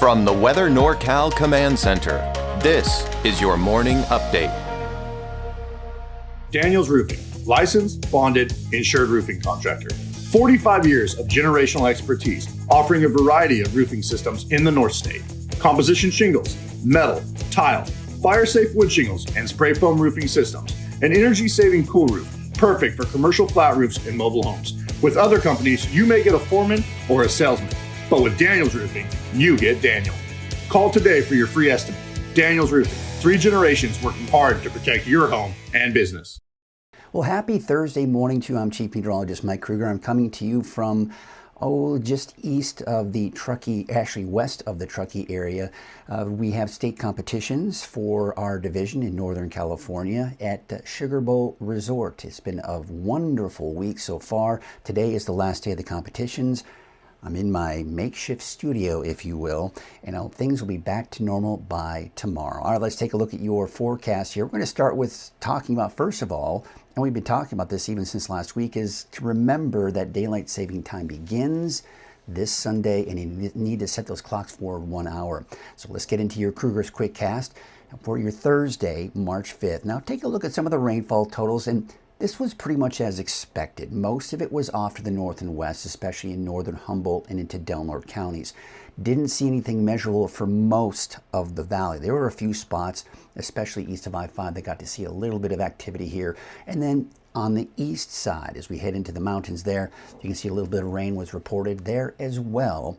From the Weather NorCal Command Center, this is your morning update. Daniels Roofing, licensed, bonded, insured roofing contractor. 45 years of generational expertise, offering a variety of roofing systems in the North State. Composition shingles, metal, tile, fire-safe wood shingles, and spray foam roofing systems. An energy-saving cool roof, perfect for commercial flat roofs and mobile homes. With other companies, you may get a foreman or a salesman. But with Daniels Roofing, you get Daniel. Call today for your free estimate. Daniels Roofing, 3 generations working hard to protect your home and business. Well, happy Thursday morning to you. I'm Chief Meteorologist Mike Krueger. I'm coming to you from, just east of the Truckee, actually west of the Truckee area. We have state competitions for our division in Northern California at Sugar Bowl Resort. It's been a wonderful week so far. Today is the last day of the competitions. I'm in my makeshift studio, if you will, and things will be back to normal by tomorrow. All right, let's take a look at your forecast here. We're going to start with talking about, first of all, and we've been talking about this even since last week, is to remember that daylight saving time begins this Sunday, and you need to set those clocks forward 1 hour. So let's get into your Krueger's Quick Cast for your Thursday, March 5th. Now take a look at some of the rainfall totals, and this was pretty much as expected. Most of it was off to the north and west, especially in northern Humboldt and into Del Norte counties. Didn't see anything measurable for most of the valley. There were a few spots, especially east of I-5, that got to see a little bit of activity here. And then on the east side, as we head into the mountains there, you can see a little bit of rain was reported there as well.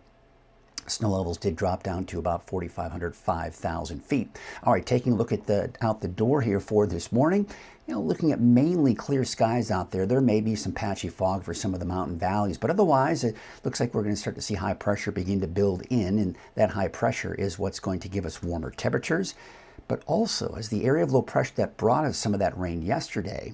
Snow levels did drop down to about 4,500, 5,000 feet. All right, taking a look at out the door here for this morning, looking at mainly clear skies out there. There may be some patchy fog for some of the mountain valleys, but otherwise it looks like we're going to start to see high pressure begin to build in, and that high pressure is what's going to give us warmer temperatures. But also, as the area of low pressure that brought us some of that rain yesterday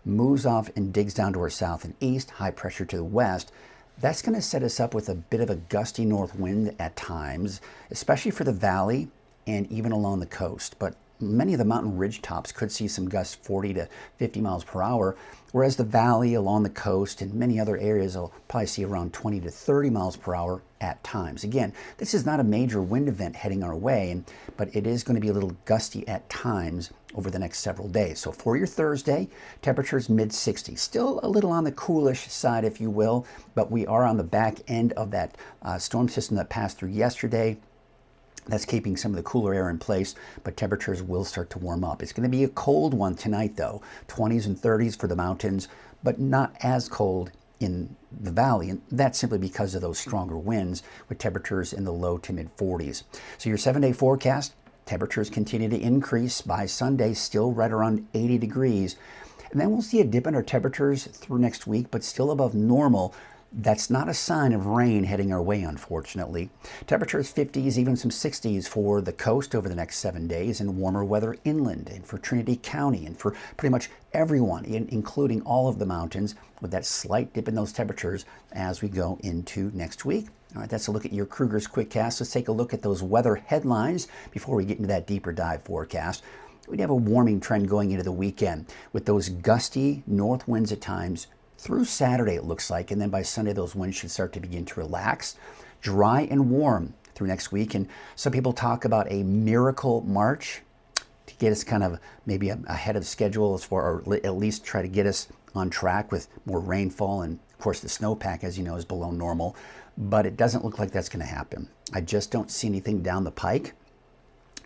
moves off and digs down to our south and east, high pressure to the west, that's going to set us up with a bit of a gusty north wind at times, especially for the valley and even along the coast. But many of the mountain ridge tops could see some gusts 40 to 50 miles per hour, whereas the valley along the coast and many other areas will probably see around 20 to 30 miles per hour at times. Again, this is not a major wind event heading our way, but it is going to be a little gusty at times over the next several days. So for your Thursday, temperatures mid-60s. Still a little on the coolish side, if you will, but we are on the back end of that storm system that passed through yesterday. That's keeping some of the cooler air in place, but temperatures will start to warm up. It's going to be a cold one tonight, though. 20s and 30s for the mountains, but not as cold in the valley, and that's simply because of those stronger winds with temperatures in the low to mid 40s. So your 7-day forecast, temperatures continue to increase by Sunday, still right around 80 degrees. And then we'll see a dip in our temperatures through next week, but still above normal. That's not a sign of rain heading our way, unfortunately. Temperatures 50s, even some 60s for the coast over the next 7 days, and warmer weather inland and for Trinity County and for pretty much everyone, including all of the mountains, with that slight dip in those temperatures as we go into next week. All right, that's a look at your Krueger's Quick Cast. Let's take a look at those weather headlines before we get into that deeper dive forecast. We'd have a warming trend going into the weekend with those gusty north winds at times through Saturday, it looks like, and then by Sunday those winds should start to begin to relax. Dry and warm through next week, and some people talk about a miracle March to get us kind of maybe ahead of schedule as far, or at least try to get us on track with more rainfall, and of course the snowpack, as you know, is below normal, but it doesn't look like that's going to happen. I just don't see anything down the pike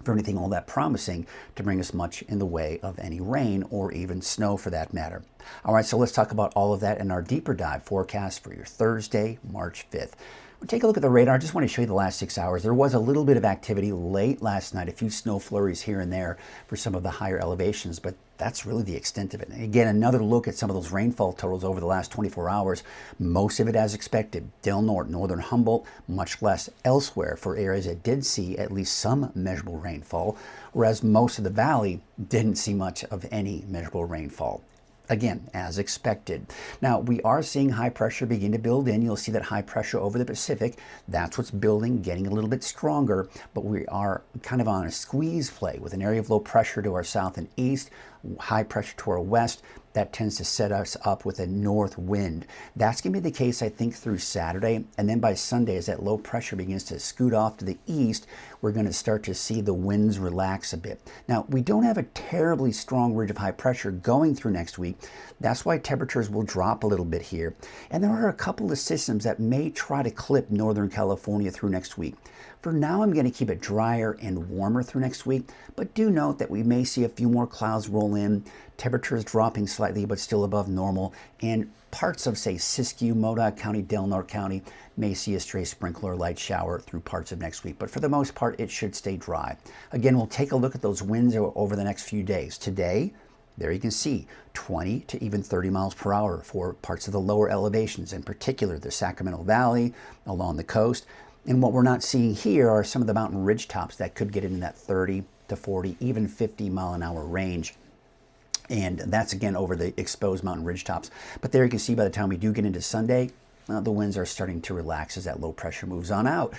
for anything all that promising to bring us much in the way of any rain or even snow for that matter. All right, so let's talk about all of that in our deeper dive forecast for your Thursday, March 5th. We'll take a look at the radar. I just want to show you the last 6 hours. There was a little bit of activity late last night, a few snow flurries here and there for some of the higher elevations, but that's really the extent of it. And again, another look at some of those rainfall totals over the last 24 hours. Most of it as expected. Del Norte, northern Humboldt, much less elsewhere for areas that did see at least some measurable rainfall, whereas most of the valley didn't see much of any measurable rainfall. Again, as expected. Now, we are seeing high pressure begin to build in. You'll see that high pressure over the Pacific. That's what's building, getting a little bit stronger, but we are kind of on a squeeze play with an area of low pressure to our south and east, high pressure to our west. that tends to set us up with a north wind. That's going to be the case, I think, through Saturday. And then by Sunday, as that low pressure begins to scoot off to the east, we're going to start to see the winds relax a bit. Now, we don't have a terribly strong ridge of high pressure going through next week. That's why temperatures will drop a little bit here. And there are a couple of systems that may try to clip Northern California through next week. For now, I'm going to keep it drier and warmer through next week, but do note that we may see a few more clouds roll in, temperatures dropping slightly but still above normal, and parts of, say, Siskiyou, Modoc County, Del Norte County may see a stray sprinkle or light shower through parts of next week, but for the most part, it should stay dry. Again, we'll take a look at those winds over the next few days. Today, there you can see 20 to even 30 miles per hour for parts of the lower elevations, in particular the Sacramento Valley, along the coast. And what we're not seeing here are some of the mountain ridge tops that could get in that 30 to 40, even 50 mile an hour range. And that's again over the exposed mountain ridge tops. But there you can see by the time we do get into Sunday, the winds are starting to relax as that low pressure moves on out.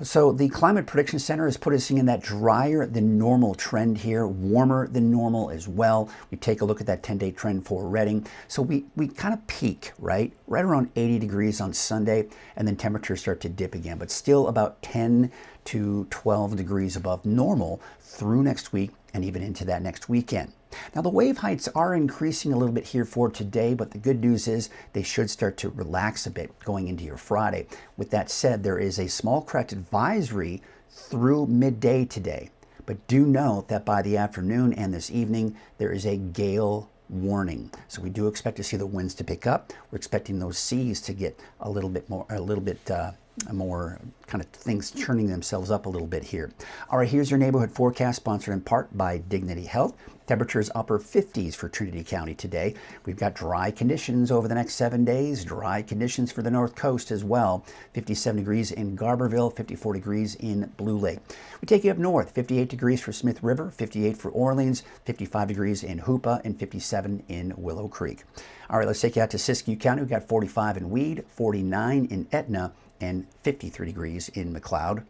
So the Climate Prediction Center has put us in that drier than normal trend here, warmer than normal as well. We take a look at that 10-day trend for Redding. So we kind of peak, right around 80 degrees on Sunday, and then temperatures start to dip again, but still about 10 to 12 degrees above normal through next week and even into that next weekend. Now the wave heights are increasing a little bit here for today, but the good news is they should start to relax a bit going into your Friday. With that said, there is a small craft advisory through midday today, but do note that by the afternoon and this evening, there is a gale warning. So we do expect to see the winds to pick up. We're expecting those seas to get a little bit more kind of things churning themselves up a little bit here. All right, here's your neighborhood forecast, sponsored in part by Dignity Health. Temperatures upper 50s for Trinity County today. We've got dry conditions over the next 7 days, dry conditions for the North Coast as well. 57 degrees in Garberville, 54 degrees in Blue Lake. We take you up north, 58 degrees for Smith River, 58 for Orleans, 55 degrees in Hoopa, and 57 in Willow Creek. All right, let's take you out to Siskiyou County. We've got 45 in Weed, 49 in Etna, and 53 degrees in McLeod.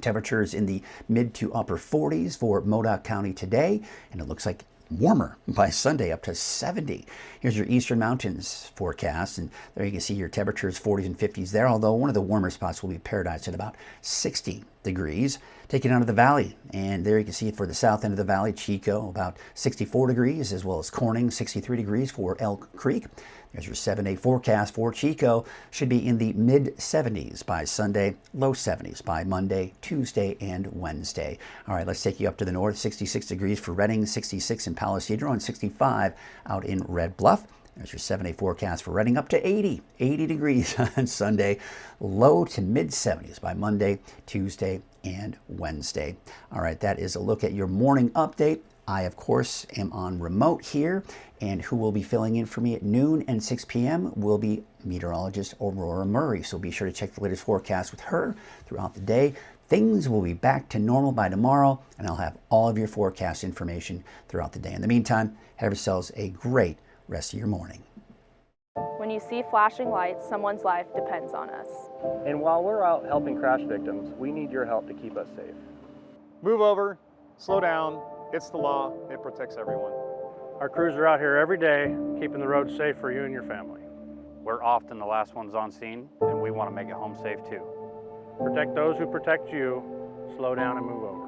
Temperatures in the mid to upper 40s for Modoc County today, and it looks like warmer by Sunday, up to 70. Here's your Eastern Mountains forecast, and there you can see your temperatures 40s and 50s there, although one of the warmer spots will be Paradise at about 60 degrees. Taking out of the valley, and there you can see for the south end of the valley, Chico, about 64 degrees, as well as Corning, 63 degrees for Elk Creek. There's your 7-day forecast for Chico. Should be in the mid-70s by Sunday, low 70s by Monday, Tuesday, and Wednesday. All right, let's take you up to the north. 66 degrees for Redding, 66 in Palo and 65 out in Red Bluff. There's your 7-day forecast for Redding, up to 80 degrees on Sunday, low to mid-70s by Monday, Tuesday, and Wednesday. All right, that is a look at your morning update. I, of course, am on remote here, and who will be filling in for me at noon and 6 p.m. will be meteorologist Aurora Murray. So be sure to check the latest forecast with her throughout the day. Things will be back to normal by tomorrow, and I'll have all of your forecast information throughout the day. In the meantime, have yourselves a great rest of your morning. When you see flashing lights, someone's life depends on us. And while we're out helping crash victims, we need your help to keep us safe. Move over, slow down, it's the law, it protects everyone. Our crews are out here every day, keeping the roads safe for you and your family. We're often the last ones on scene, and we want to make it home safe too. Protect those who protect you, slow down and move over.